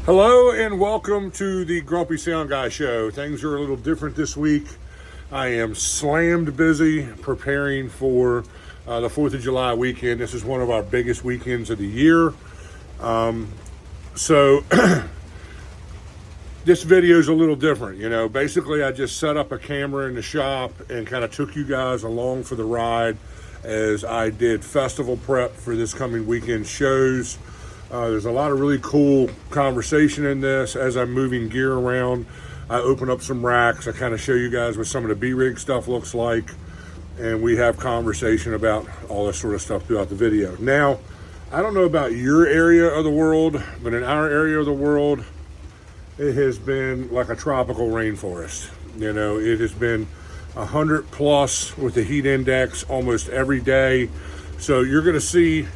Hello and welcome to the Grumpy Sound Guy Show. Things are a little different this week. I am slammed busy preparing for the 4th of July weekend. This is one of our biggest weekends of the year. So this video is a little different. Basically I just set up a camera in the shop and kind of took you guys along for the ride as I did festival prep for this coming weekend shows. There's a lot of really cool conversation in this. As I'm moving gear around, I open up some racks. I kind of show you guys what some of the B-Rig stuff looks like. And we have conversation about all this sort of stuff throughout the video. Now, I don't know about your area of the world, but in our area of the world, it has been like a tropical rainforest. It has been 100 plus with the heat index almost every day. So you're gonna see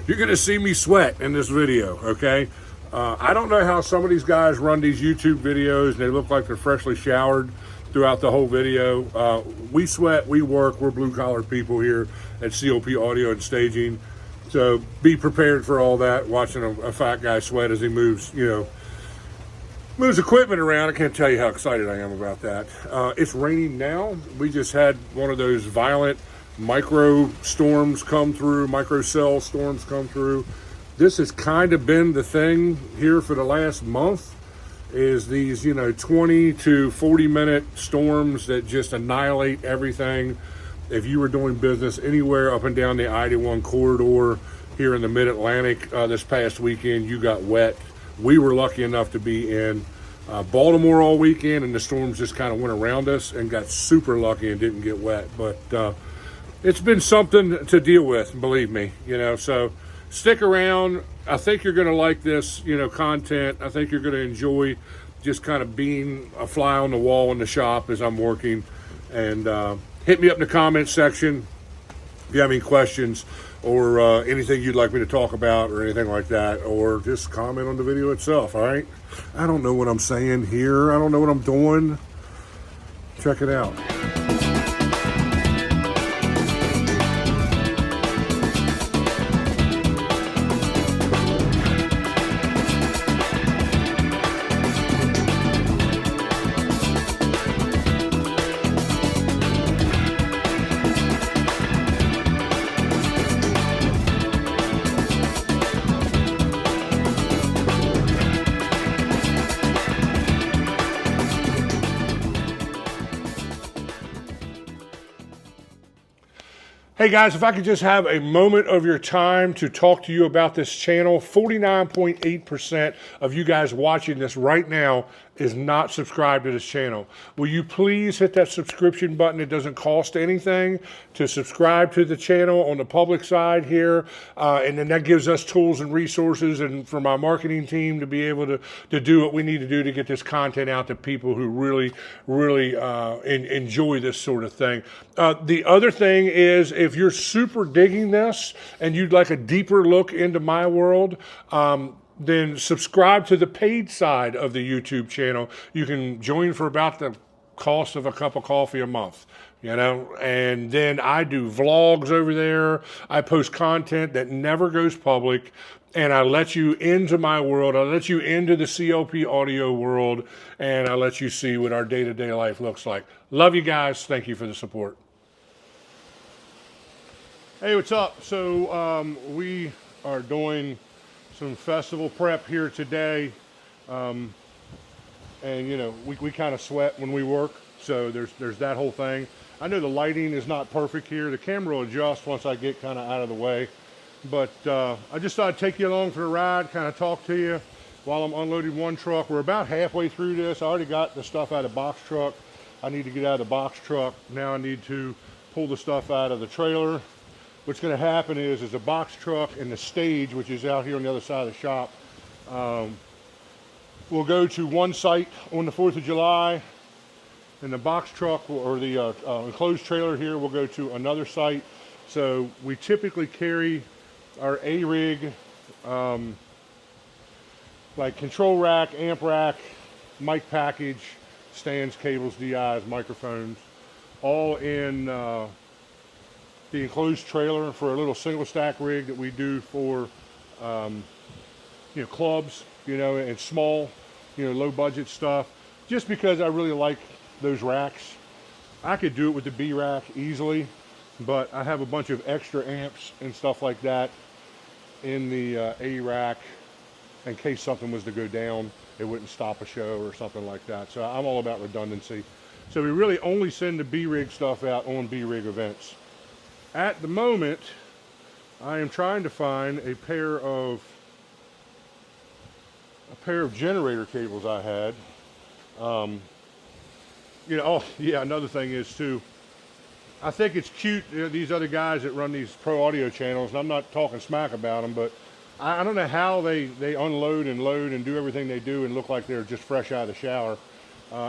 me sweat in this video, okay? I don't know how some of these guys run these YouTube videos and they look like they're freshly showered throughout the whole video. We sweat, we work, we're blue collar people here at COP Audio and Staging. So be prepared for all that, watching a fat guy sweat as he moves equipment around. I can't tell you how excited I am about that. It's raining now. We just had one of those violent micro storms come through, microcell storms come through. This has kind of been the thing here for the last month, is these 20 to 40 minute storms that just annihilate everything. If you were doing business anywhere up and down the I-81 corridor here in the mid-Atlantic this past weekend, you got wet. We were lucky enough to be in Baltimore all weekend, and the storms just kind of went around us and got super lucky and didn't get wet. But it's been something to deal with, believe me, so stick around. I think you're going to like this, content. I think you're going to enjoy just kind of being a fly on the wall in the shop as I'm working. And hit me up in the comments section if you have any questions or anything you'd like me to talk about or anything like that, or just comment on the video itself, all right? I don't know what I'm saying here. I don't know what I'm doing. Check it out. Hey guys, if I could just have a moment of your time to talk to you about this channel. 49.8% of you guys watching this right now is not subscribed to this channel. Will you please hit that subscription button? It doesn't cost anything to subscribe to the channel on the public side here. And then that gives us tools and resources and for my marketing team to be able to do what we need to do to get this content out to people who really enjoy this sort of thing. The other thing is, if you're super digging this and you'd like a deeper look into my world, then subscribe to the paid side of the YouTube channel. You can join for about the cost of a cup of coffee a month, and then I do vlogs over there. I post content that never goes public, and I let you into my world. I let you into the COP audio world, and I let you see what our day-to-day life looks like. Love you guys. Thank you for the support. Hey, what's up? So we are doing some festival prep here today, and we kind of sweat when we work, so there's that whole thing. I know the lighting is not perfect here. The camera will adjust once I get kind of out of the way, but I just thought I'd take you along for the ride, kind of talk to you while I'm unloading one truck. We're about halfway through this. I already got the stuff out of the box truck. I need to get out of the box truck. Now I need to pull the stuff out of the trailer. What's going to happen is the box truck and the stage, which is out here on the other side of the shop, will go to one site on the 4th of July, and the box truck or the enclosed trailer here will go to another site. So we typically carry our A-rig, like control rack, amp rack, mic package, stands, cables, DIs, microphones, all in the enclosed trailer for a little single stack rig that we do for clubs, you know, and small, you know, low budget stuff, just because I really like those racks. I could do it with the B rack easily, but I have a bunch of extra amps and stuff like that in the A rack in case something was to go down, it wouldn't stop a show or something like that. So I'm all about redundancy. So we really only send the B-Rig stuff out on B-Rig events. At the moment, I am trying to find a pair of generator cables I had. You know, oh yeah, another thing is too, I think it's cute, you know, these other guys that run these pro audio channels, and I'm not talking smack about them, but I don't know how they unload and load and do everything they do and look like they're just fresh out of the shower.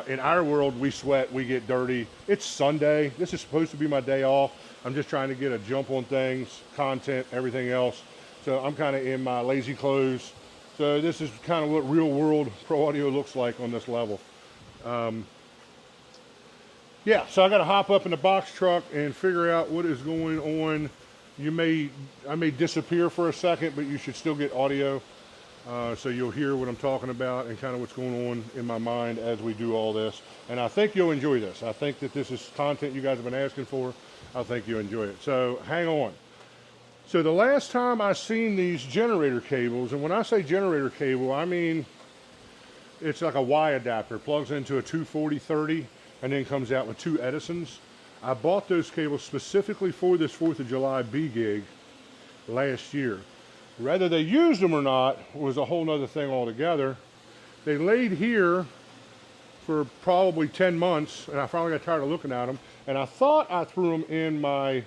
In our world, we sweat, we get dirty. It's Sunday. This is supposed to be my day off. I'm just trying to get a jump on things, content, everything else. So I'm kind of in my lazy clothes. So this is kind of what real world pro audio looks like on this level. Yeah, so I got to hop up in the box truck and figure out what is going on. I may disappear for a second, but you should still get audio. So you'll hear what I'm talking about and kind of what's going on in my mind as we do all this. And I think you'll enjoy this. I think that this is content you guys have been asking for. I think you'll enjoy it. So hang on. So the last time I seen these generator cables, and when I say generator cable, I mean it's like a Y adapter. Plugs into a 240/30 and then comes out with two Edisons. I bought those cables specifically for this 4th of July B gig last year. Whether they used them or not was a whole nother thing altogether. They laid here for probably 10 months, and I finally got tired of looking at them, and I thought I threw them in my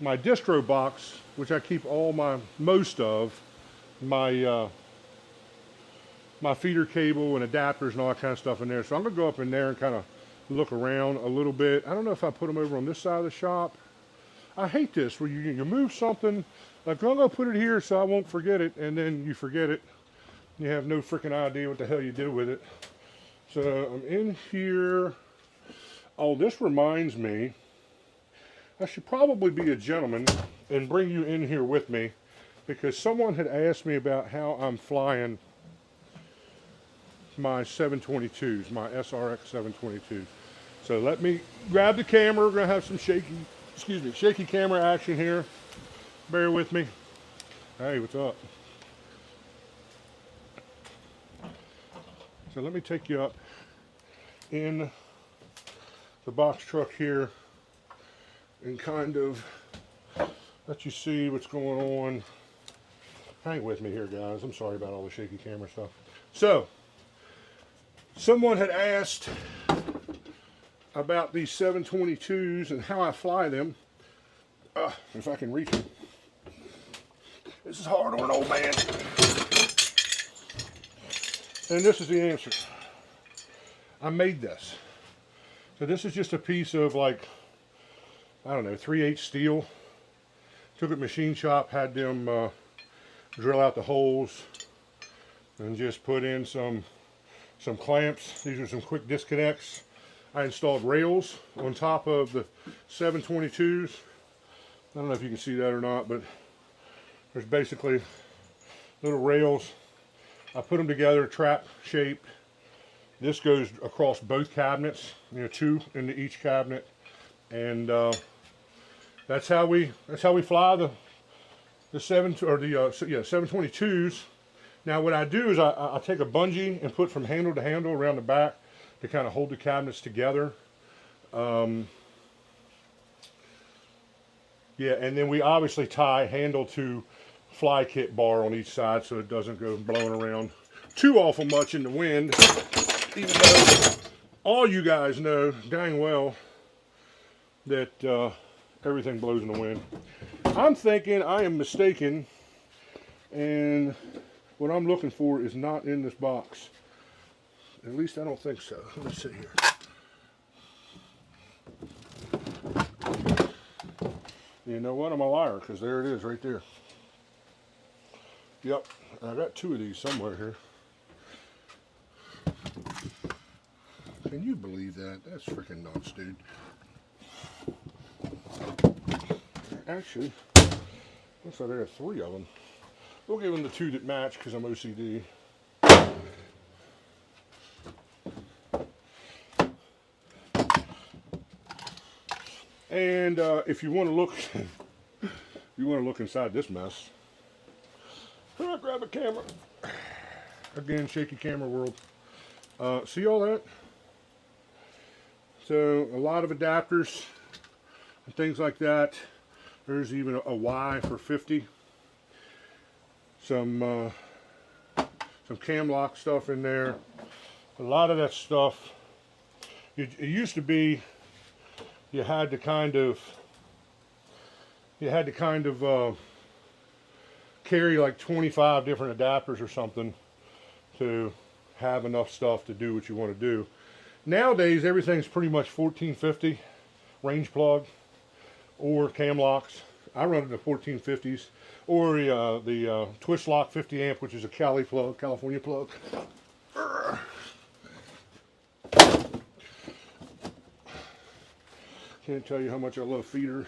distro box, which I keep most of my feeder cable and adapters and all that kind of stuff in there. So I'm gonna go up in there and kind of look around a little bit. I don't know if I put them over on this side of the shop. I hate this where you move something, like I'm gonna put it here so I won't forget it, and then you forget it. You have no freaking idea what the hell you did with it. So I'm in here. Oh, this reminds me, I should probably be a gentleman and bring you in here with me, because someone had asked me about how I'm flying my 722s, my SRX 722s. So let me grab the camera. We're gonna have some shaky camera action here. Bear with me. Hey, what's up? So let me take you up in the box truck here and kind of let you see what's going on. Hang with me here, guys. I'm sorry about all the shaky camera stuff. So, someone had asked about these 722s and how I fly them. If I can reach them. This is hard on an old man. And this is the answer. I made this. So this is just a piece of, like, I don't know, 3/8 steel. Took it machine shop, had them drill out the holes and just put in some clamps. These are some quick disconnects. I installed rails on top of the 722s. I don't know if you can see that or not, but there's basically little rails. I put them together, trap shaped. This goes across both cabinets, you know, 2 into each cabinet, and that's how we fly the 722s. Now what I do is I take a bungee and put from handle to handle around the back to kind of hold the cabinets together. Yeah, and then we obviously tie handle to fly kit bar on each side so it doesn't go blowing around too awful much in the wind, even though all you guys know dang well that everything blows in the wind. I'm thinking I am mistaken, and what I'm looking for is not in this box. At least I don't think so. Let me see here. You know what? I'm a liar, because there it is right there. Yep, I got 2 of these somewhere here. Can you believe that? That's freaking nuts, dude. Actually, looks like there are 3 of them. We'll give them the two that match because I'm OCD. And if you want to look, inside this mess, grab a camera. Again, shaky camera world. See all that? So a lot of adapters and things like that. There's even a Y for 50. Some cam lock stuff in there. A lot of that stuff. It used to be you had to kind of carry like 25 different adapters or something to have enough stuff to do what you want to do. Nowadays, everything's pretty much 1450 range plug or cam locks. I run it to 1450s or the twist lock 50 amp, which is a California plug. Can't tell you how much I love feeder.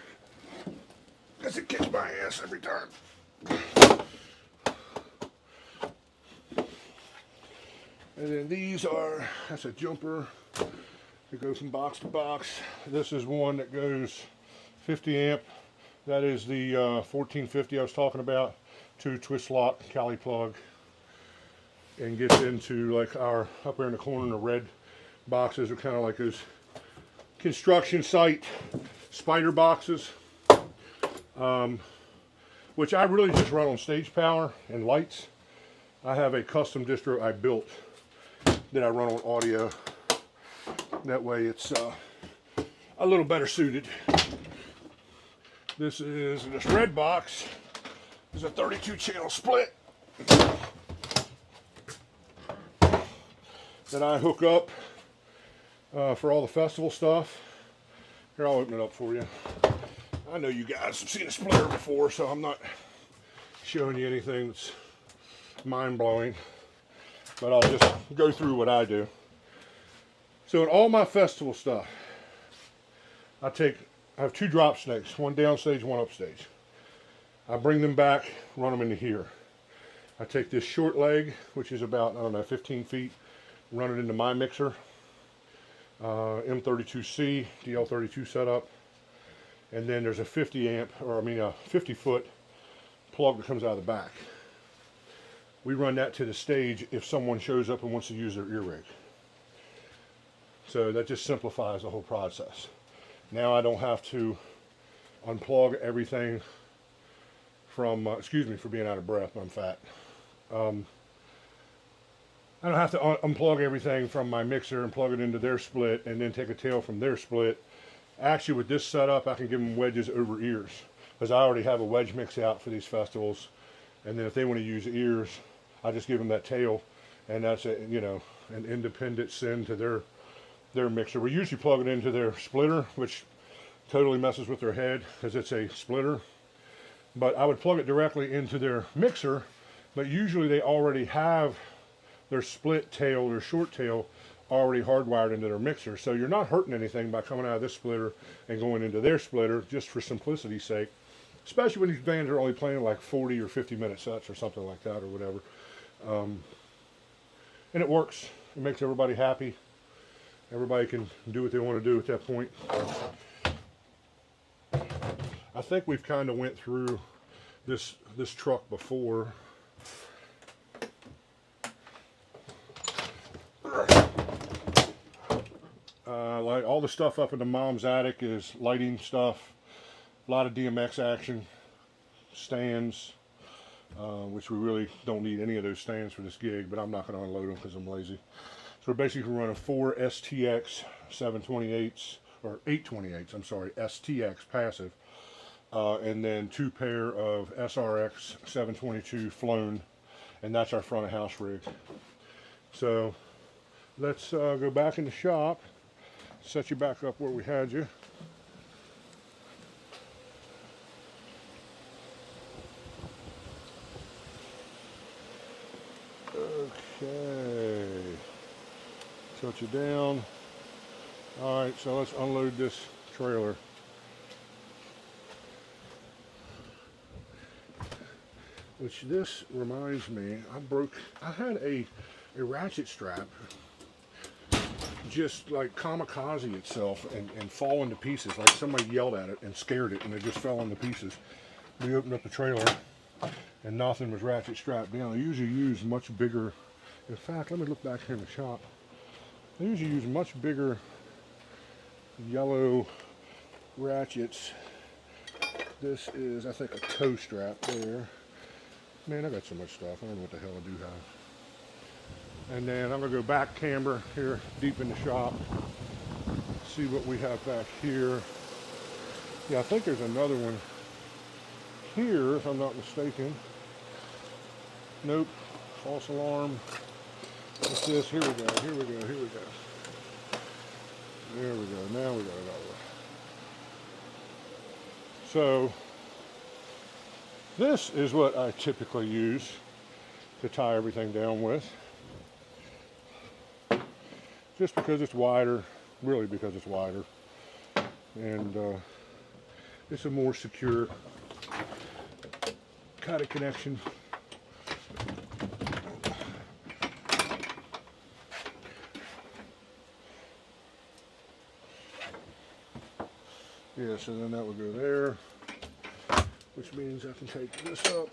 Because it kicks my ass every time. And then these are, that's a jumper that goes from box to box. This is one that goes 50 amp. That is the 1450 I was talking about. 2 twist lock Cali plug. And gets into like our, up there in the corner, the red boxes are kind of like those construction site spider boxes. Which I really just run on stage power and lights. I have a custom distro I built that I run on audio. That way it's a little better suited. This red box is a 32 channel split that I hook up for all the festival stuff. Here, I'll open it up for you. I know you guys have seen a splitter before, so I'm not showing you anything that's mind-blowing, but I'll just go through what I do. So in all my festival stuff, I have 2 drop snakes, one downstage, one upstage. I bring them back, run them into here. I take this short leg, which is about, I don't know, 15 feet, run it into my mixer, M32C, DL32 setup. And then there's a 50 foot plug that comes out of the back. We run that to the stage if someone shows up and wants to use their ear rig. So that just simplifies the whole process. Now I don't have to unplug everything from, excuse me for being out of breath, I'm fat. I don't have to unplug everything from my mixer and plug it into their split and then take a tail from their split. Actually, with this setup, I can give them wedges over ears because I already have a wedge mix out for these festivals. And then if they want to use ears, I just give them that tail, and that's an independent send to their mixer. We usually plug it into their splitter, which totally messes with their head because it's a splitter. But I would plug it directly into their mixer, but usually they already have their split tail, their short tail, already hardwired into their mixer. So you're not hurting anything by coming out of this splitter and going into their splitter, just for simplicity's sake. Especially when these bands are only playing like 40 or 50 minute sets or something like that or whatever. And it works. It makes everybody happy. Everybody can do what they want to do at that point. I think we've kind of went through this truck before. Like all the stuff up in the mom's attic is lighting stuff, a lot of DMX action, stands, which we really don't need any of those stands for this gig, but I'm not going to unload them because I'm lazy. So we're basically running 4 STX 728s, or 828s, I'm sorry, STX passive, and then 2 pair of SRX 722 flown, and that's our front of house rig. So let's go back in the shop, set you back up where we had you. Okay, tilt you down. All right, so let's unload this trailer. which this reminds me, I had a ratchet strap just like kamikaze itself and fall into pieces, like somebody yelled at it and scared it and it just fell into pieces. We opened up the trailer and nothing was ratchet strapped down. I usually use much bigger, in fact, let me look back here in the shop. I usually use much bigger yellow ratchets. This is, I think, a toe strap there. Man, I got so much stuff. I don't know what the hell I do have. And then I'm going to go back camera here deep in the shop. See what we have back here. Yeah, I think there's another one here, if I'm not mistaken. Nope. False alarm. What's this? Here we go. Here we go. Here we go. There we go. Now we got it all. So this is what I typically use to tie everything down with. Just because it's wider, really because it's wider. And it's a more secure kind of connection. Yeah, so then that would go there, which means I can take this up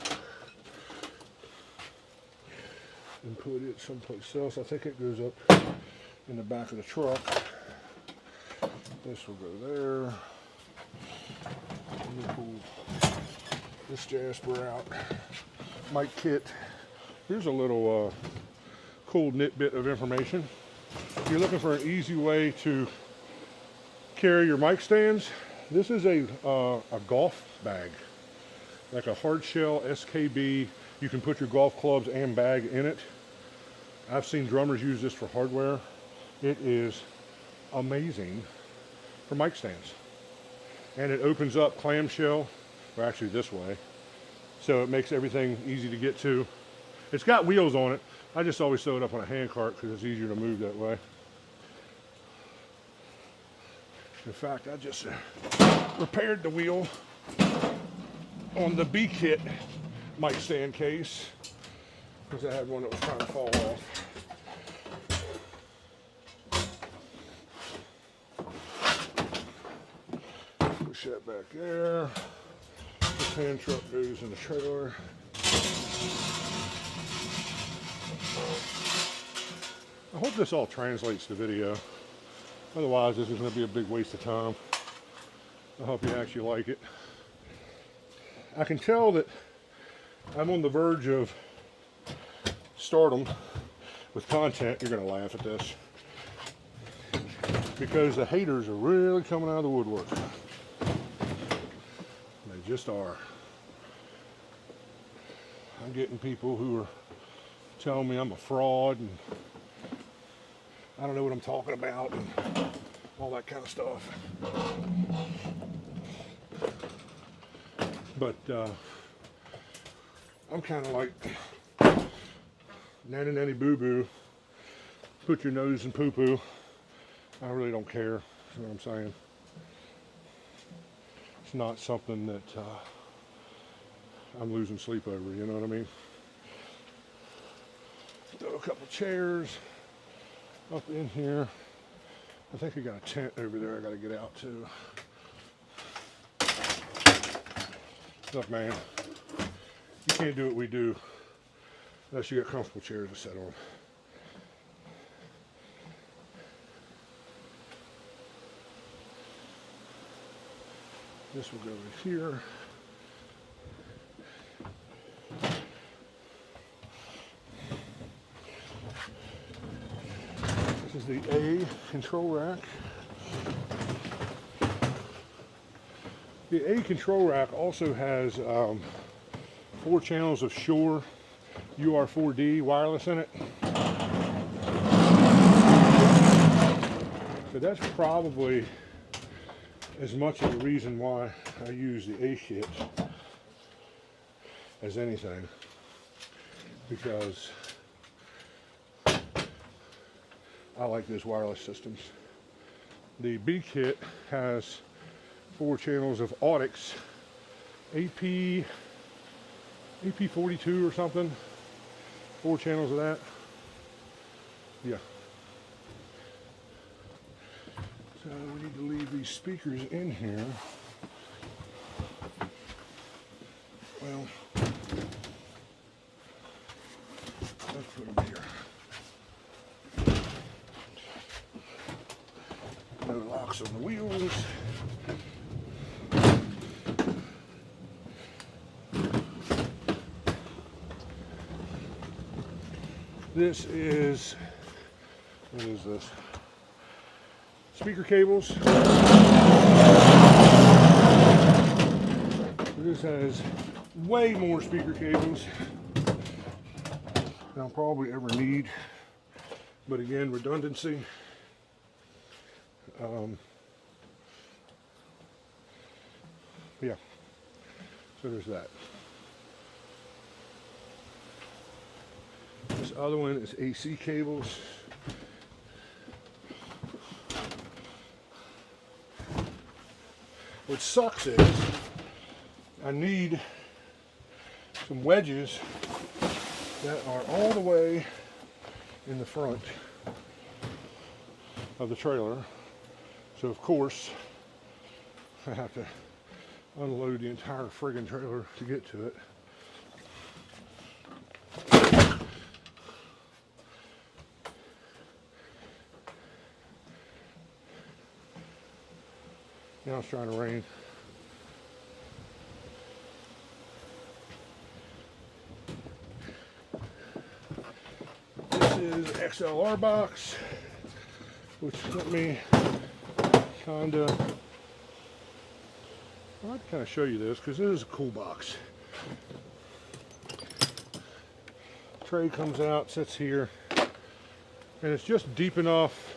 and put it someplace else. I think it goes up in the back of the truck. This will go there. Let me pull this Jasper out. Mic kit. Here's a little cool bit of information. If you're looking for an easy way to carry your mic stands, this is a golf bag, like a hard shell SKB. You can put your golf clubs and bag in it. I've seen drummers use this for hardware. It is amazing for mic stands. And it opens up clamshell, or actually this way, so it makes everything easy to get to. It's got wheels on it. I just always sew it up on a hand cart because it's easier to move that way. In fact, I just repaired the wheel on the B kit mic stand case because I had one that was trying to fall off. Push that back there. This hand truck goes in the trailer. I hope this all translates to video. Otherwise, this is going to be a big waste of time. I hope you actually like it. I can tell that I'm on the verge of stardom with content. You're going to laugh at this. Because the haters are really coming out of the woodwork. They just are. I'm getting people who are telling me I'm a fraud and I don't know what I'm talking about and all that kind of stuff. But I'm kind of like nanny nanny boo boo, put your nose in poo poo. I really don't care, is what I'm saying. It's not something that I'm losing sleep over, you know what I mean? Throw a couple chairs up in here. I think I got a tent over there I got to get out too. Look, man, you can't do what we do unless you got comfortable chairs to sit on. This will go over here. This is the A control rack. The A control rack also has 4 channels of Shure UR4D wireless in it. So that's probably as much of the reason why I use the A kit as anything, because I like those wireless systems. The B kit has 4 channels of Audix AP AP42 or something. 4 channels of that. Yeah. So we need to leave these speakers in here. Well, let's put them here. No locks on the wheels. This is, what is this? Speaker cables. This has way more speaker cables than I'll probably ever need. But again, redundancy. Yeah, so there's that. This other one is AC cables. What sucks is I need some wedges that are all the way in the front of the trailer. So of course I have to unload the entire friggin' trailer to get to it. Now it's trying to rain. This is XLR box, which let me kind of show you this because it is a cool box. Tray comes out, sits here, and it's just deep enough.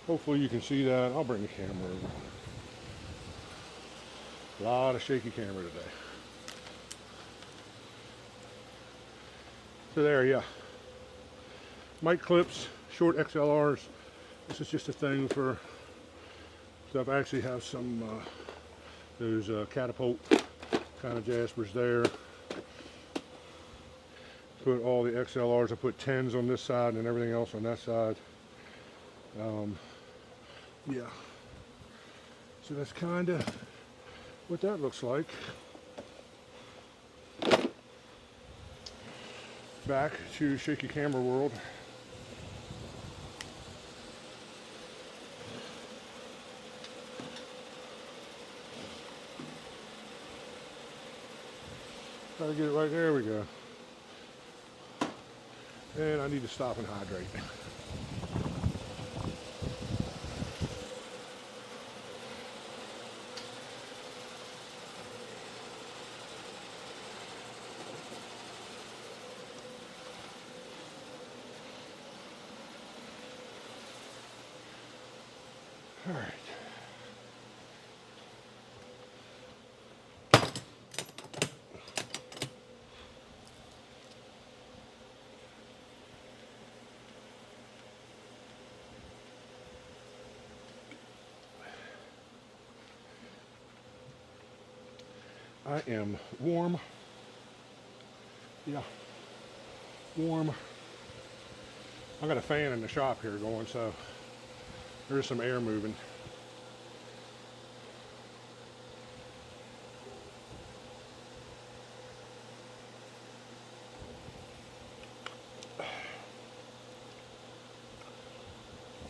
Hopefully you can see that. I'll bring the camera over. A lot of shaky camera today. So there, yeah. Mic clips, short XLRs. This is just a thing for stuff. I actually have some those catapult kind of Jaspers there. Put all the XLRs. I put 10s on this side and everything else on that side. Yeah. So that's kind of what that looks like. Back to shaky camera world. Try to get it right there. We go. And I need to stop and hydrate. All right. I am warm. Yeah, warm. I got a fan in the shop here going, so there's some air moving.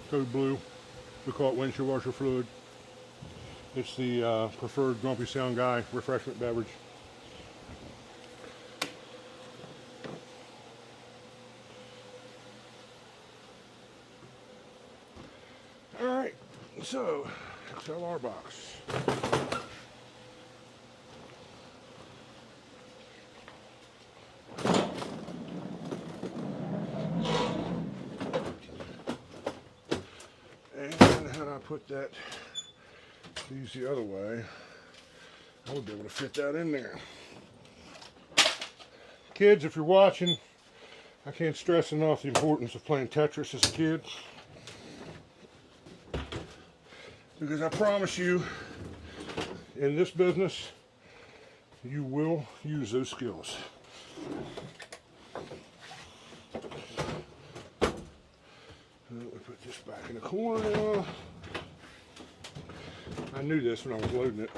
Code Blue, we call it windshield washer fluid. It's the preferred Grumpy Sound Guy refreshment beverage. All right, so XLR box. And how do I put that? These the other way. I would be able to fit that in there. Kids, if you're watching, I can't stress enough the importance of playing Tetris as a kid. Because I promise you, in this business, you will use those skills. We put this back in the corner now. I knew this when I was loading it.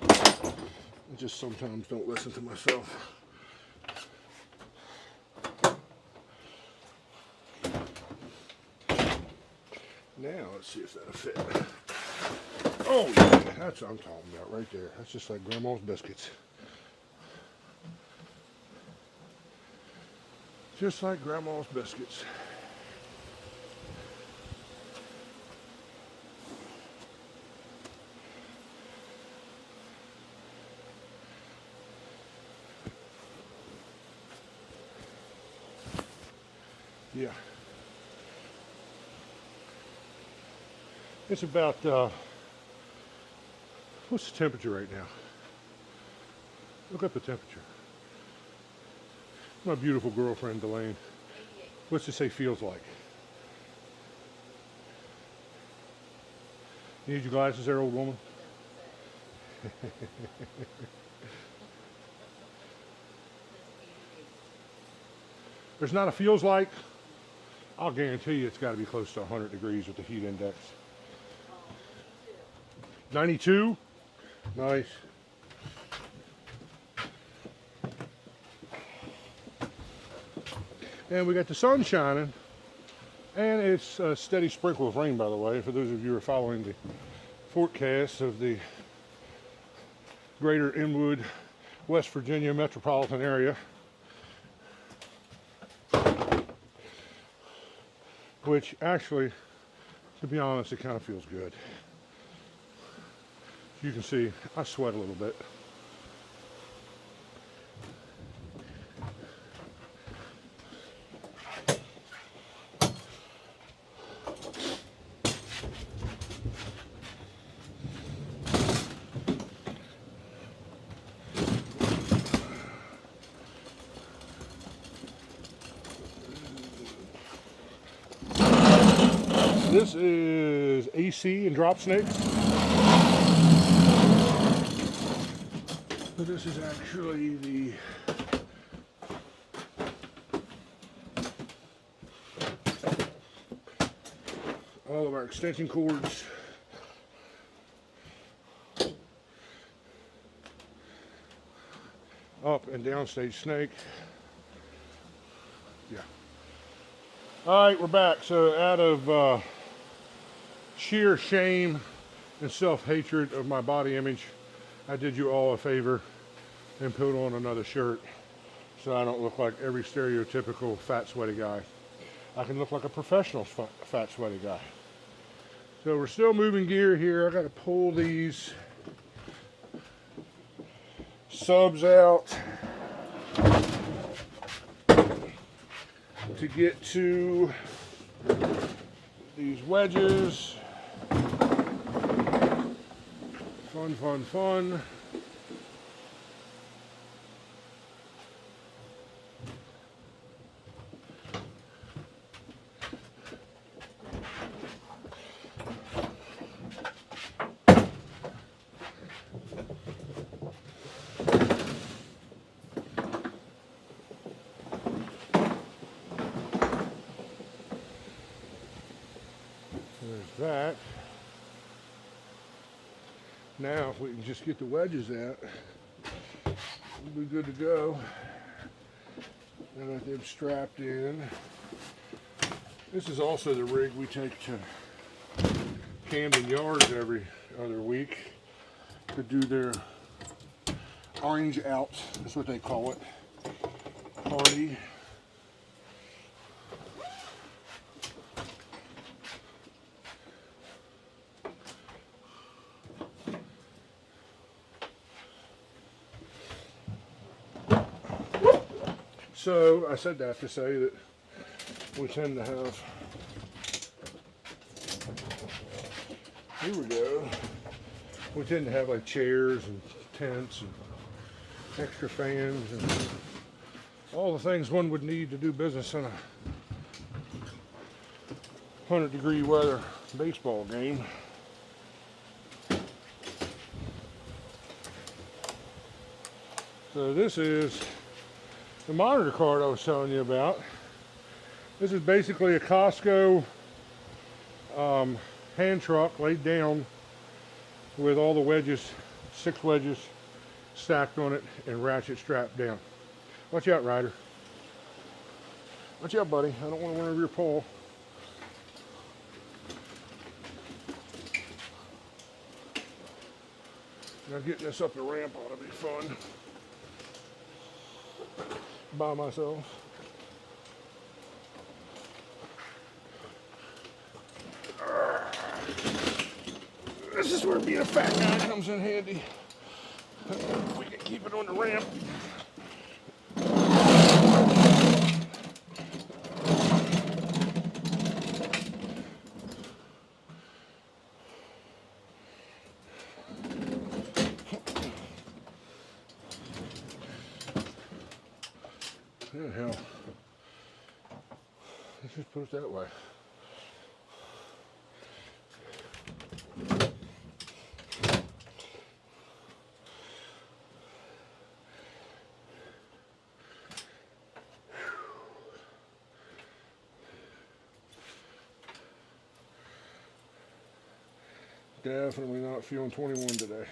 I just sometimes don't listen to myself. Now let's see if that'll fit. Oh yeah, that's what I'm talking about right there. That's just like Grandma's biscuits. Just like Grandma's biscuits. Yeah. It's about, what's the temperature right now? Look up the temperature. My beautiful girlfriend, Delane. What's it say feels like? You need your glasses there, old woman? There's not a feels like. I'll guarantee you it's got to be close to 100 degrees with the heat index. 92? Nice. And we got the sun shining, and it's a steady sprinkle of rain, by the way, for those of you who are following the forecast of the greater Inwood, West Virginia metropolitan area. Which actually, to be honest, it kind of feels good. You can see I sweat a little bit. This is AC and drop snakes. So this is actually the all of our extension cords. Up and down stage snake. Yeah. All right, we're back. So out of sheer shame and self-hatred of my body image, I did you all a favor and put on another shirt so I don't look like every stereotypical fat, sweaty guy. I can look like a professional fat, sweaty guy. So we're still moving gear here. I got to pull these subs out to get to these wedges. Fun, fun, fun. There's that. Now, if we can just get the wedges out, we'll be good to go. I got them strapped in. This is also the rig we take to Camden Yards every other week to do their orange out, that's what they call it, party. So I said that to say that we tend to have, here we go, we tend to have like chairs and tents and extra fans and all the things one would need to do business in a 100-degree weather baseball game. So this is the monitor card I was telling you about. This is basically a Costco hand truck laid down with all the wedges, 6 wedges stacked on it and ratchet strapped down. Watch out, Ryder. Watch out, buddy. I don't want to run over your pole. Now getting this up the ramp ought to be fun. By myself. This is where being a fat guy comes in handy. If we can keep it on the ramp. Oh, hell. Let's just put it that way. Definitely not feeling 21 today.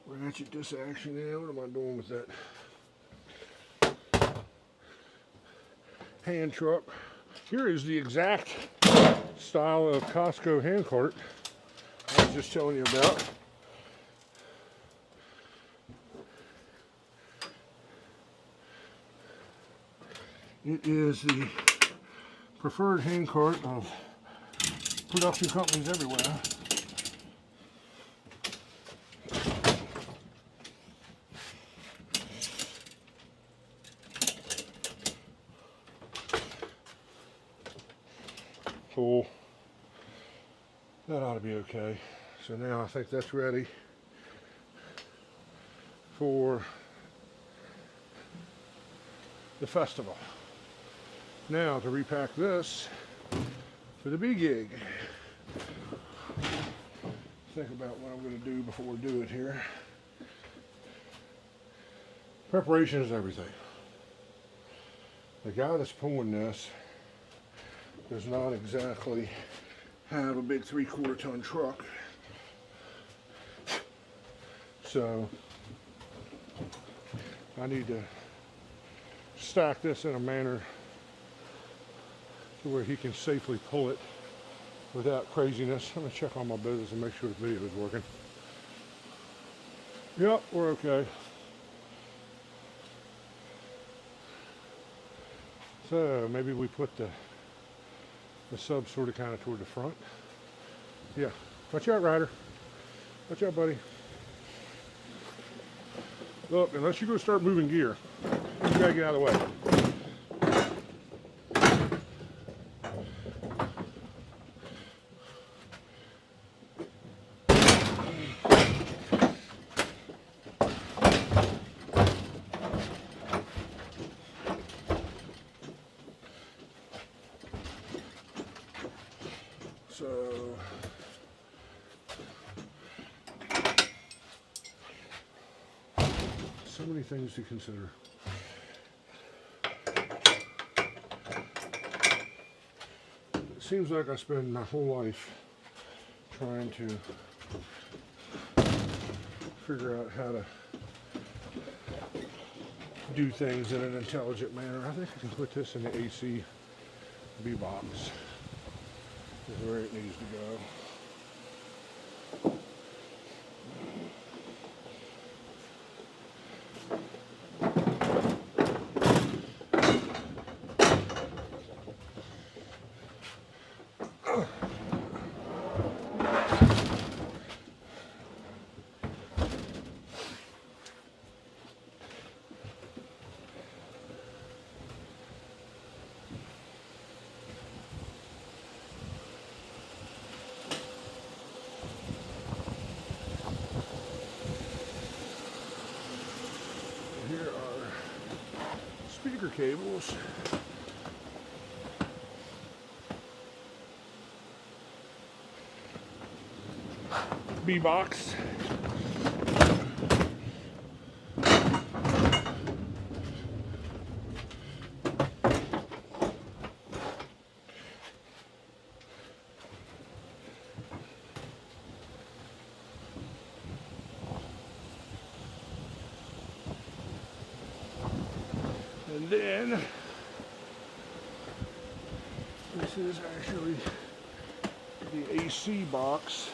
Ratchet this action in. What am I doing with that hand truck? Here is the exact style of Costco hand cart I was just telling you about. It is the preferred hand cart of production companies everywhere. Cool. That ought to be okay. So now I think that's ready for the festival. Now to repack this for the big gig. Think about what I'm going to do before we do it here. Preparation is everything. The guy that's pulling this does not exactly have a big 3/4 ton truck. So I need to stack this in a manner to where he can safely pull it without craziness. I'm gonna check on my business and make sure the video is working. Yep, we're okay. So maybe we put the sub sort of kind of toward the front. Yeah. Watch out, Ryder. Watch out, buddy. Look, unless you go start moving gear, you gotta get out of the way. So many things to consider. It seems like I spend my whole life trying to figure out how to do things in an intelligent manner. I think I can put this in the AC B box. Is where it needs to go. Here are speaker cables. B box. And then this is actually the AC box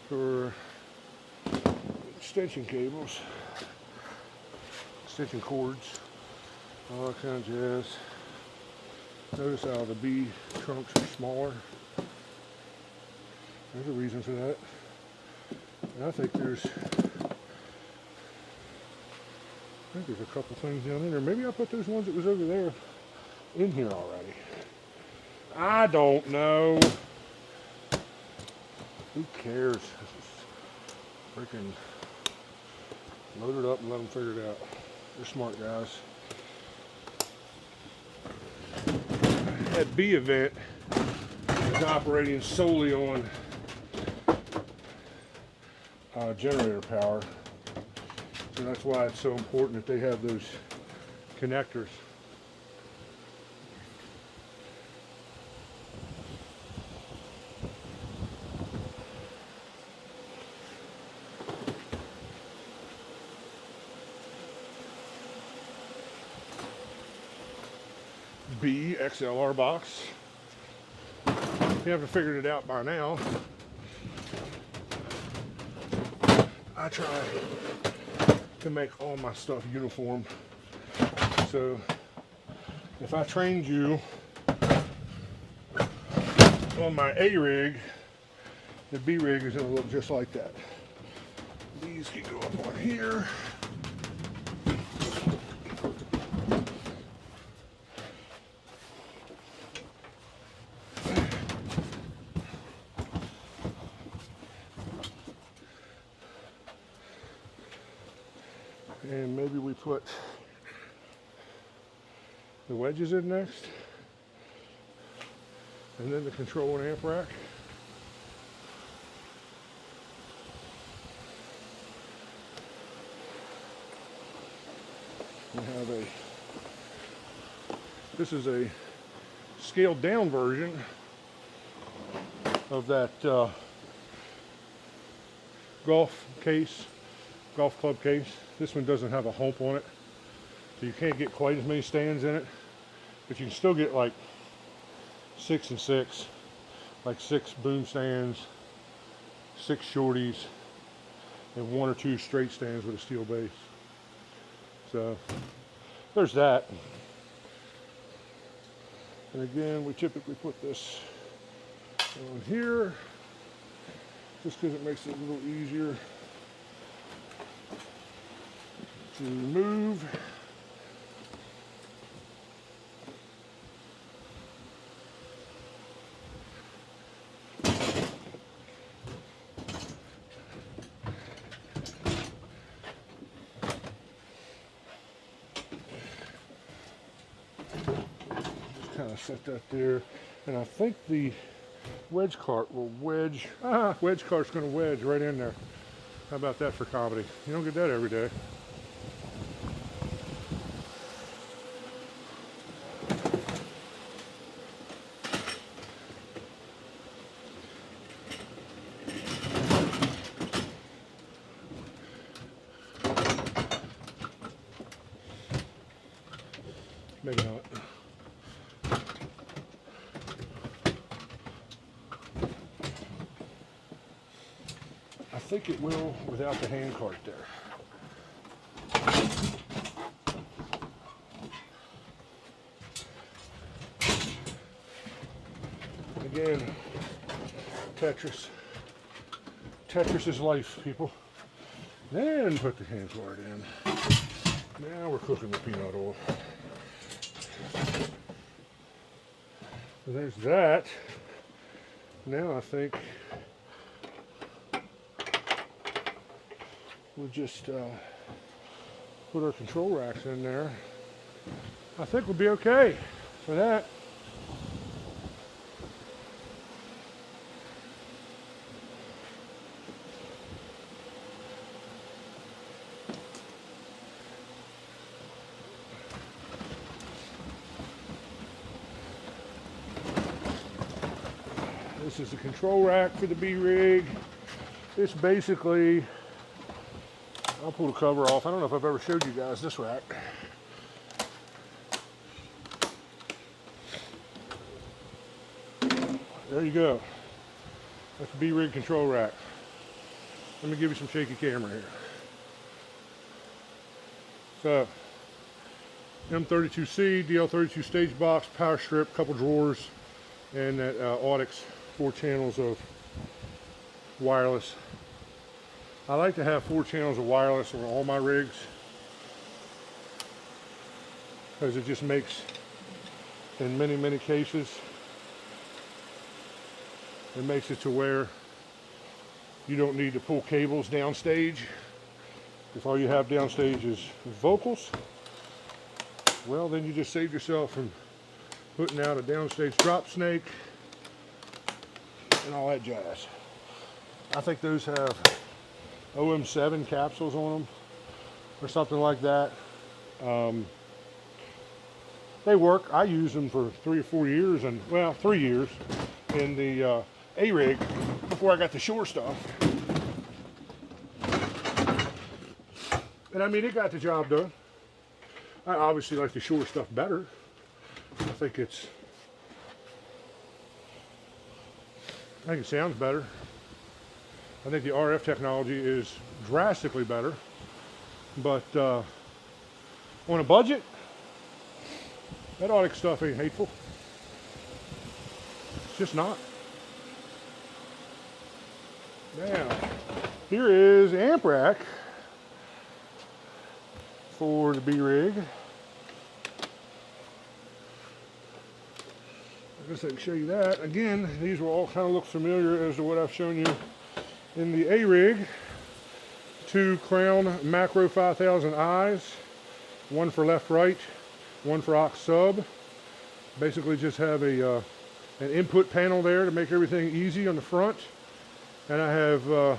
for extension cables, extension cords, all that kind of jazz. Notice how the B trunks are smaller. There's a reason for that. And I think there's a couple things down in there. Maybe I put those ones that was over there in here already. I don't know. Who cares? Just freaking load it up and let them figure it out. They're smart guys. That B event is operating solely on generator power. So that's why it's so important that they have those connectors. B XLR box. If you haven't figured it out by now, I try to make all my stuff uniform. So if I trained you on my A rig, the B rig is going to look just like that. These can go up on here. And maybe we put the wedges in next, and then the control and amp rack. We have this is a scaled down version of that golf club case. This one doesn't have a hump on it, so you can't get quite as many stands in it, but you can still get like 6 and 6, like 6 boom stands, 6 shorties, and 1 or 2 straight stands with a steel base. So there's that. And again, we typically put this on here just because it makes it a little easier to remove. Just kind of set that there, and I think the wedge cart will wedge. Wedge cart's going to wedge right in there. How about that for comedy? You don't get that every day. Maybe not. I think it will without the hand cart there. Again, Tetris. Tetris is life, people. Then put the hand cart in. Now we're cooking with peanut oil. So there's that. Now I think we'll just put our control racks in there. I think we'll be okay for that. This is the control rack for the B rig. This basically I'll pull the cover off. I don't know if I've ever showed you guys this rack. There you go. That's the B-Rig control rack. Let me give you some shaky camera here. So, M32C, DL32 stage box, power strip, couple drawers, and that Audix 4 channels of wireless. I like to have 4 channels of wireless on all my rigs because it just makes, in many cases, it makes it to where you don't need to pull cables downstage. If all you have downstage is vocals, well, then you just save yourself from putting out a downstage drop snake and all that jazz. I think those have OM7 capsules on them or something like that. They work. I used them for 3 or 4 years, and well, 3 years in the A-Rig before I got the Shore stuff. And I mean, it got the job done. I obviously like the Shore stuff better. I think it sounds better. I think the RF technology is drastically better. But on a budget, that Audix stuff ain't hateful. It's just not. Now, here is the amp rack for the B-Rig. I guess I can show you that. Again, these will all kind of look familiar as to what I've shown you in the A-Rig. 2 Crown Macro 5000 eyes, one for left-right, one for aux sub. Basically just have an input panel there to make everything easy on the front. And I have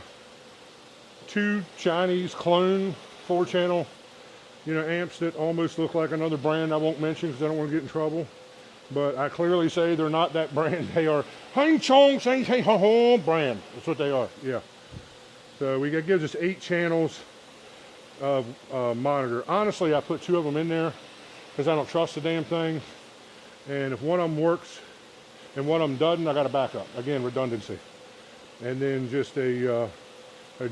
2 Chinese clone 4-channel, amps that almost look like another brand I won't mention because I don't want to get in trouble. But I clearly say they're not that brand. They are Hang Chong Sang Hey Ho Ho brand. That's what they are. Yeah. So that gives us 8 channels of monitor. Honestly, I put 2 of them in there because I don't trust the damn thing. And if one of them works and one of them doesn't, I got a backup. Again, redundancy. And then just a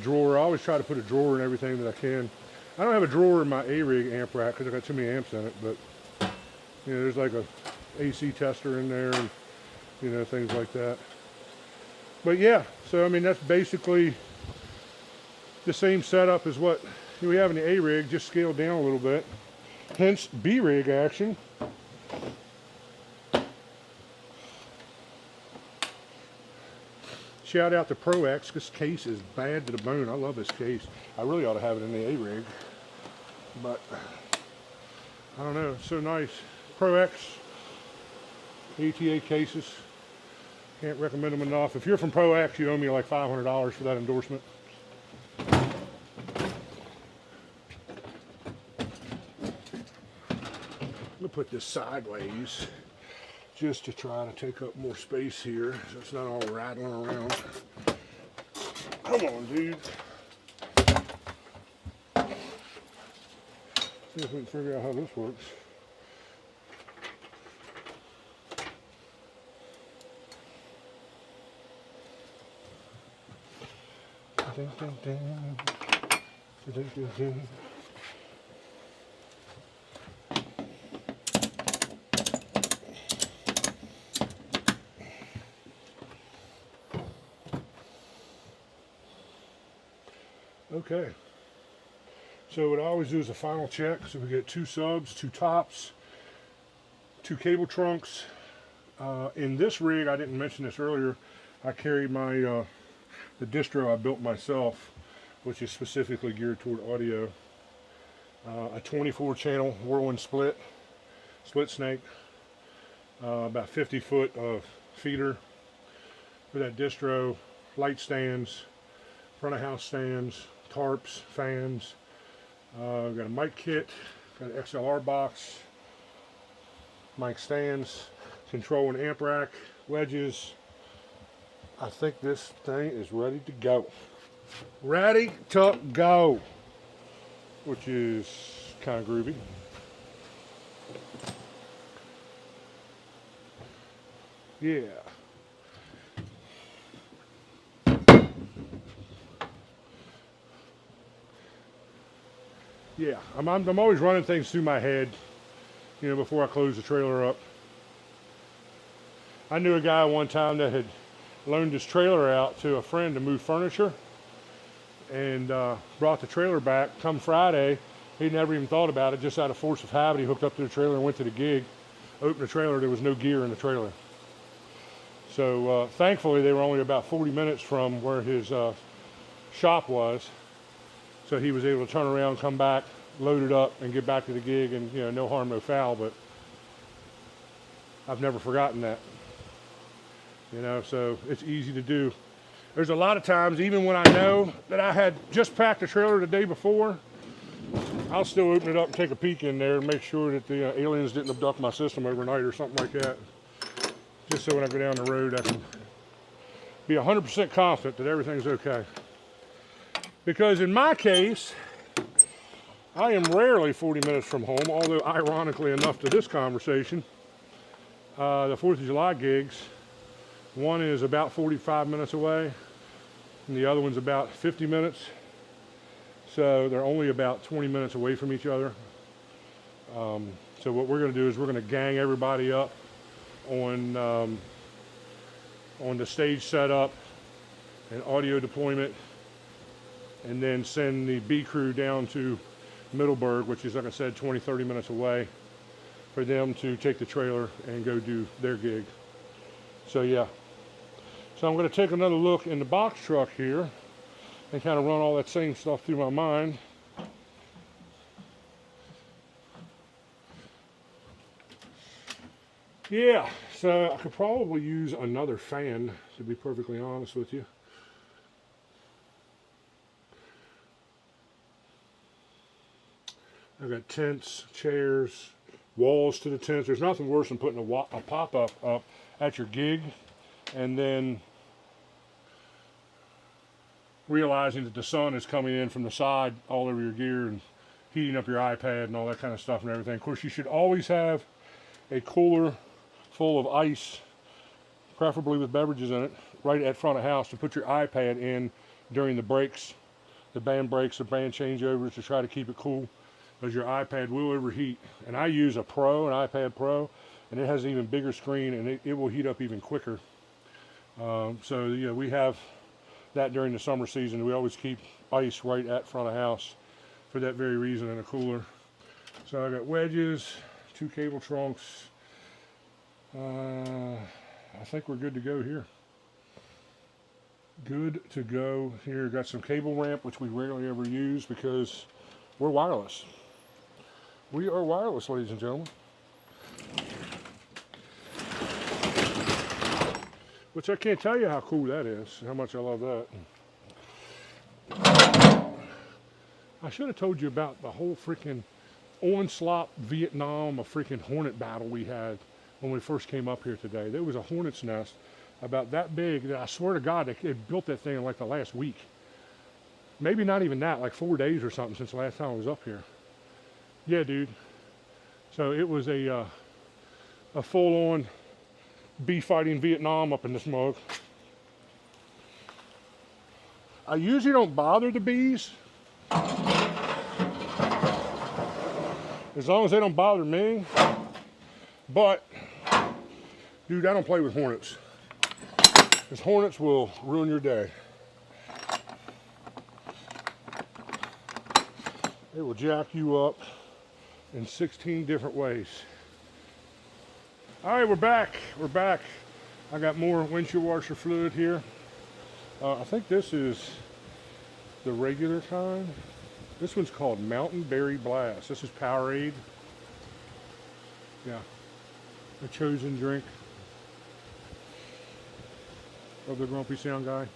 drawer. I always try to put a drawer in everything that I can. I don't have a drawer in my A-Rig amp rack because I got too many amps in it, but there's like a AC tester in there and things like that. But yeah, so I mean that's basically the same setup as what we have in the A-Rig, just scaled down a little bit. Hence B-Rig action. Shout out to ProX. This case is bad to the bone. I love this case. I really ought to have it in the A-Rig, but I don't know. It's so nice. ProX ATA cases. Can't recommend them enough. If you're from ProX, you owe me like $500 for that endorsement. I'll put this sideways just to try to take up more space here so it's not all rattling around. Come on, dude. See if we can figure out how this works. Ding, ding, ding. Ding, ding, ding. Okay, so what I always do is a final check. So we get 2 subs, 2 tops, 2 cable trunks. In this rig, I didn't mention this earlier, I carry my the distro I built myself, which is specifically geared toward audio. A 24 channel Whirlwind split snake, about 50 foot of feeder for that distro, light stands, front of house stands, tarps, fans. Got a mic kit, got an XLR box, mic stands, control and amp rack, wedges. I think this thing is ready to go. Ready to go. which is kind of groovy. Yeah. Yeah, I'm always running things through my head, you know, before I close the trailer up. I knew a guy one time that had loaned his trailer out to a friend to move furniture, and brought the trailer back. Come Friday, he never even thought about it. Just out of force of habit, he hooked up to the trailer and went to the gig. Opened the trailer, there was no gear in the trailer. So thankfully, they were only about 40 minutes from where his shop was. So he was able to turn around, come back, load it up, and get back to the gig, and you know, no harm, no foul. But I've never forgotten that. You know, so it's easy to do. There's a lot of times, even when I know that I had just packed the trailer the day before, I'll still open it up and take a peek in there and make sure that the aliens didn't abduct my system overnight or something like that. Just so when I go down the road, I can be 100% confident that everything's okay. Because in my case, I am rarely 40 minutes from home, although ironically enough to this conversation, the 4th of July gigs, one is about 45 minutes away, and the other one's about 50 minutes. So they're only about 20 minutes away from each other. So what we're going to do is we're going to gang everybody up on the stage setup and audio deployment, and then send the B crew down to Middleburg, which is, like I said, 20-30 minutes away, for them to take the trailer and go do their gig. So yeah. So I'm going to take another look in the box truck here and kind of run all that same stuff through my mind. Yeah, so I could probably use another fan, to be perfectly honest with you. I've got tents, chairs, walls to the tents. There's nothing worse than putting a pop-up up at your gig and then realizing that the sun is coming in from the side all over your gear and heating up your iPad and all that kind of stuff and everything. Of course, you should always have a cooler full of ice, preferably with beverages in it, right at front of house to put your iPad in during the breaks, the band breaks, the band changeovers, to try to keep it cool, because your iPad will overheat. And I use an iPad Pro, and it has an even bigger screen, and it will heat up even quicker. So yeah, we have that during the summer season. We always keep ice right at front of house for that very reason, and a cooler. So I got wedges, 2 cable trunks. I think we're good to go here. Good to go here. Got some cable ramp, which we rarely ever use because we're wireless. We are wireless, ladies and gentlemen. Which I can't tell you how cool that is, how much I love that. I should have told you about the whole freaking onslaught Vietnam, a freaking hornet battle we had when we first came up here today. There was a hornet's nest about that big that I swear to God, they built that thing in like the last week. Maybe not even that, like 4 days or something since the last time I was up here. Yeah, dude. So it was a full-on bee fighting Vietnam up in this mug. I usually don't bother the bees, as long as they don't bother me. But, dude, I don't play with hornets, because hornets will ruin your day. They will jack you up in 16 different ways. All right, we're back. We're back. I got more windshield washer fluid here. I think this is the regular kind. This one's called Mountain Berry Blast. This is Powerade. Yeah, a chosen drink of the Grumpy Sound guy.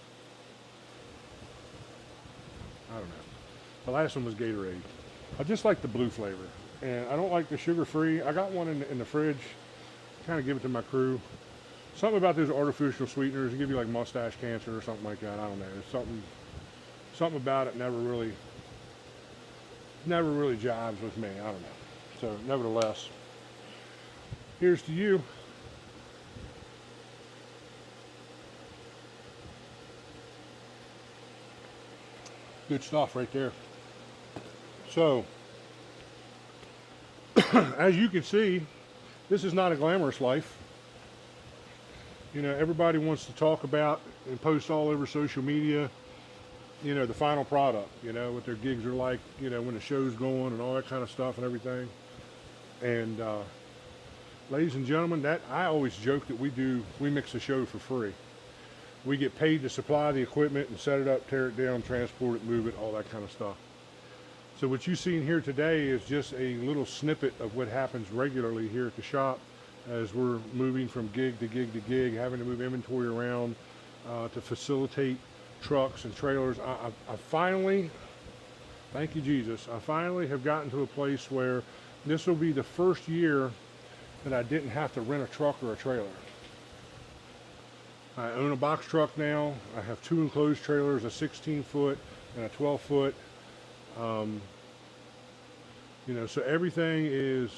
I don't know. The last one was Gatorade. I just like the blue flavor, and I don't like the sugar-free. I got one in the fridge. Kind of give it to my crew. Something about those artificial sweeteners, give you like mustache cancer or something like that. I don't know. There's something about it never really never really jives with me. I don't know. So nevertheless, here's to you. Good stuff right there. So, as you can see, this is not a glamorous life. You know, everybody wants to talk about and post all over social media, you know, the final product, you know, what their gigs are like, you know, when the show's going and all that kind of stuff and everything. And ladies and gentlemen, that I always joke that we mix the show for free. We get paid to supply the equipment and set it up, tear it down, transport it, move it, all that kind of stuff. So what you've seen here today is just a little snippet of what happens regularly here at the shop as we're moving from gig to gig to gig, having to move inventory around to facilitate trucks and trailers. I finally, thank you Jesus, I finally have gotten to a place where this will be the first year that I didn't have to rent a truck or a trailer. I own a box truck now. I have 2 enclosed trailers, a 16-foot and a 12-foot. You know, so everything is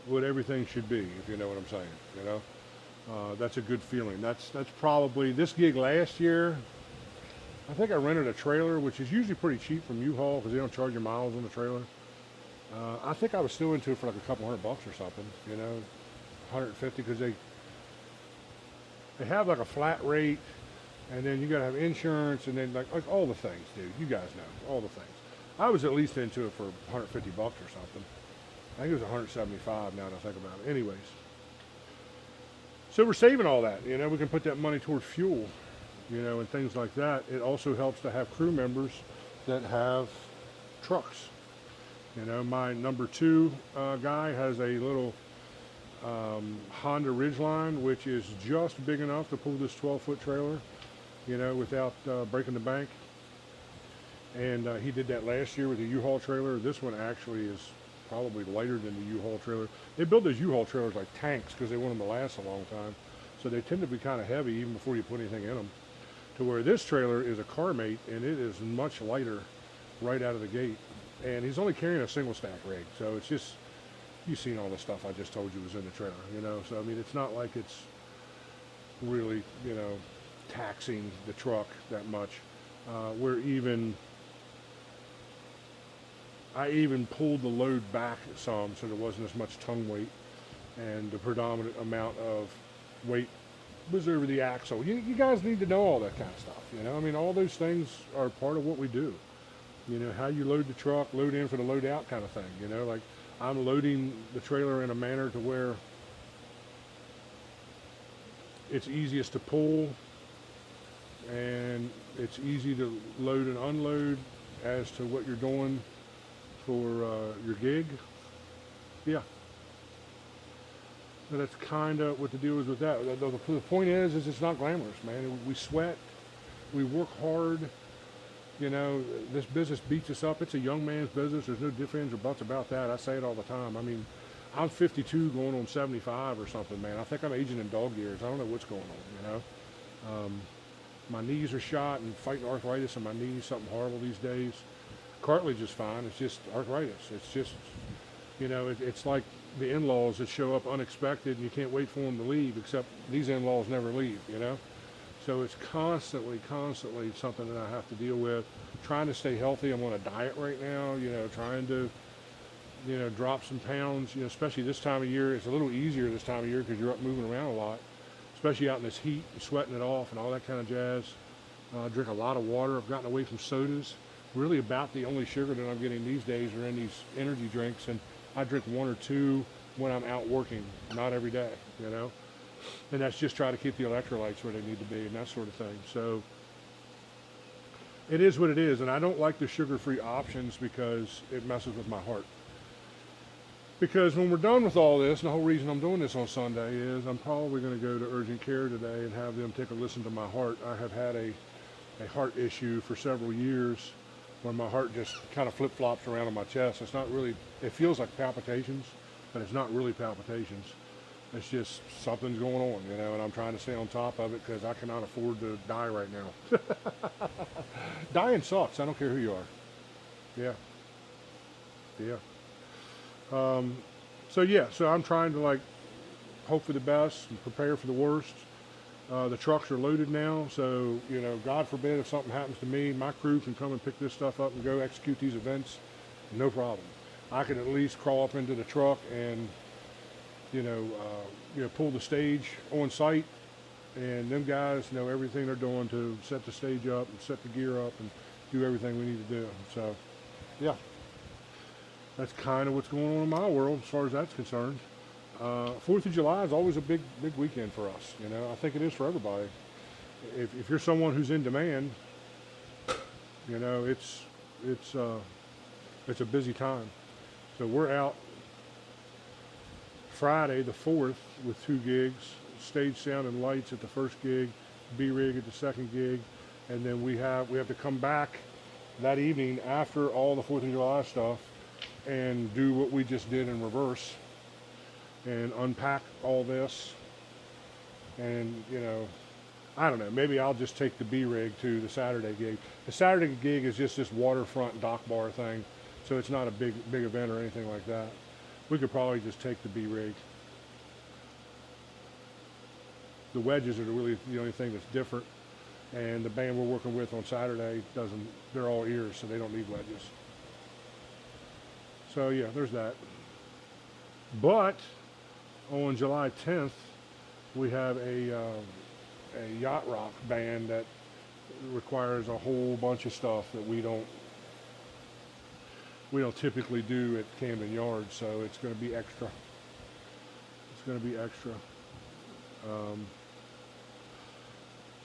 what everything should be, if you know what I'm saying. You know, that's a good feeling. That's probably this gig last year. I think I rented a trailer, which is usually pretty cheap from U-Haul because they don't charge you miles on the trailer. I think I was still into it for like a couple $100 or something. You know, 150 because they have like a flat rate, and then you got to have insurance, and then like all the things, dude. You guys know all the things. I was at least into it for $150 or something. I think it was 175 now that I think about it. Anyways, so we're saving all that. You know, we can put that money towards fuel, you know, and things like that. It also helps to have crew members that have trucks. You know, my number 2 guy has a little Honda Ridgeline, which is just big enough to pull this 12-foot trailer, you know, without breaking the bank. And he did that last year with a U-Haul trailer. This one actually is probably lighter than the U-Haul trailer. They build those U-Haul trailers like tanks because they want them to last a long time. So they tend to be kind of heavy even before you put anything in them. To where this trailer is a car mate, and it is much lighter right out of the gate. And he's only carrying a single stack rig. So it's just, you've seen all the stuff I just told you was in the trailer, you know. So, I mean, it's not like it's really, you know, taxing the truck that much. I even pulled the load back some so there wasn't as much tongue weight, and the predominant amount of weight was over the axle. You guys need to know all that kind of stuff, you know. I mean, all those things are part of what we do. You know, how you load the truck, load in for the load out kind of thing, you know. Like, I'm loading the trailer in a manner to where it's easiest to pull and it's easy to load and unload as to what you're doing for your gig. Yeah. So that's kind of what the deal is with that. The point is it's not glamorous, man. We sweat, we work hard. You know, this business beats us up. It's a young man's business. There's no ifs, ands, or buts about that. I say it all the time. I mean, I'm 52 going on 75 or something, man. I think I'm aging in dog years. I don't know what's going on, you know. My knees are shot and fighting arthritis in my knees, something horrible these days. Cartilage is fine. It's just arthritis. It's just, you know, it's like the in-laws that show up unexpected and you can't wait for them to leave, except these in-laws never leave, you know. So it's constantly something that I have to deal with. Trying to stay healthy. I'm on a diet right now, you know, trying to, you know, drop some pounds, you know, especially this time of year. It's a little easier this time of year because you're up moving around a lot, especially out in this heat, and sweating it off and all that kind of jazz. Drink a lot of water. I've gotten away from sodas. Really about the only sugar that I'm getting these days are in these energy drinks, and I drink 1 or 2 when I'm out working, not every day, you know. And that's just try to keep the electrolytes where they need to be and that sort of thing. So it is what it is, and I don't like the sugar-free options because it messes with my heart. Because when we're done with all this, and the whole reason I'm doing this on Sunday is I'm probably going to go to urgent care today and have them take a listen to my heart. I have had a heart issue for several years where my heart just kind of flip-flops around on my chest. It's not really, it feels like palpitations, but it's not really palpitations. It's just something's going on, you know, and I'm trying to stay on top of it because I cannot afford to die right now. Dying sucks. I don't care who you are. Yeah. Yeah. So yeah, so I'm trying to like hope for the best and prepare for the worst. The trucks are loaded now, so you know, God forbid if something happens to me, my crew can come and pick this stuff up and go execute these events, no problem. I can at least crawl up into the truck and pull the stage on site, and them guys know everything they're doing to set the stage up and set the gear up and do everything we need to do. So, yeah, that's kind of what's going on in my world as far as that's concerned. 4th of July is always a big weekend for us. You know, I think it is for everybody. If you're someone who's in demand, you know, it's a busy time. So we're out Friday the 4th with 2 gigs, stage sound and lights at the first gig, B-rig at the second gig, and then we have to come back that evening after all the 4th of July stuff and do what we just did in reverse and unpack all this. And you know, I don't know, maybe I'll just take the B-rig to the Saturday gig. The Saturday gig is just this waterfront dock bar thing, so it's not a big event or anything like that. We could probably just take the B-rig. The wedges are really the only thing that's different, and the band we're working with on Saturday doesn't, they're all ears, so they don't need wedges. So yeah, there's that. But on July 10th, we have a yacht rock band that requires a whole bunch of stuff that we don't typically do at Camden Yards, so it's going to be extra. It's going to be extra.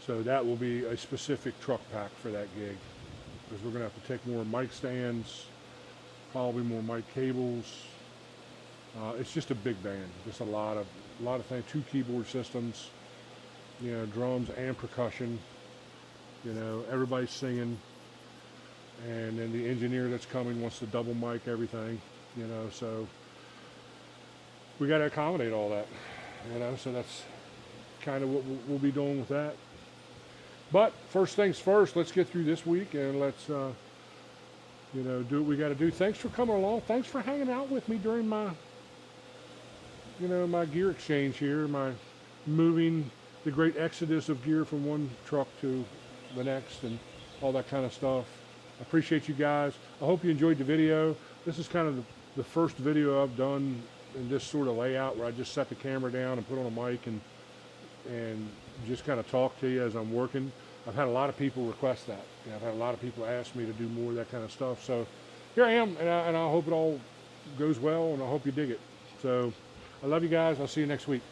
So that will be a specific truck pack for that gig, because we're going to have to take more mic stands, probably more mic cables. It's just a big band, just a lot of things. 2 keyboard systems, you know, drums and percussion. You know, everybody's singing, and then the engineer that's coming wants to double mic everything. You know, so we got to accommodate all that. You know, so that's kind of what we'll be doing with that. But first things first, let's get through this week and let's do what we got to do. Thanks for coming along. Thanks for hanging out with me during my my gear exchange here, my moving the great exodus of gear from one truck to the next and all that kind of stuff. I appreciate you guys. I hope you enjoyed the video. This is kind of the first video I've done in this sort of layout where I just set the camera down and put on a mic and just kind of talk to you as I'm working. I've had a lot of people request that. You know, I've had a lot of people ask me to do more of that kind of stuff. So here I am, and I hope it all goes well, and I hope you dig it. So I love you guys. I'll see you next week.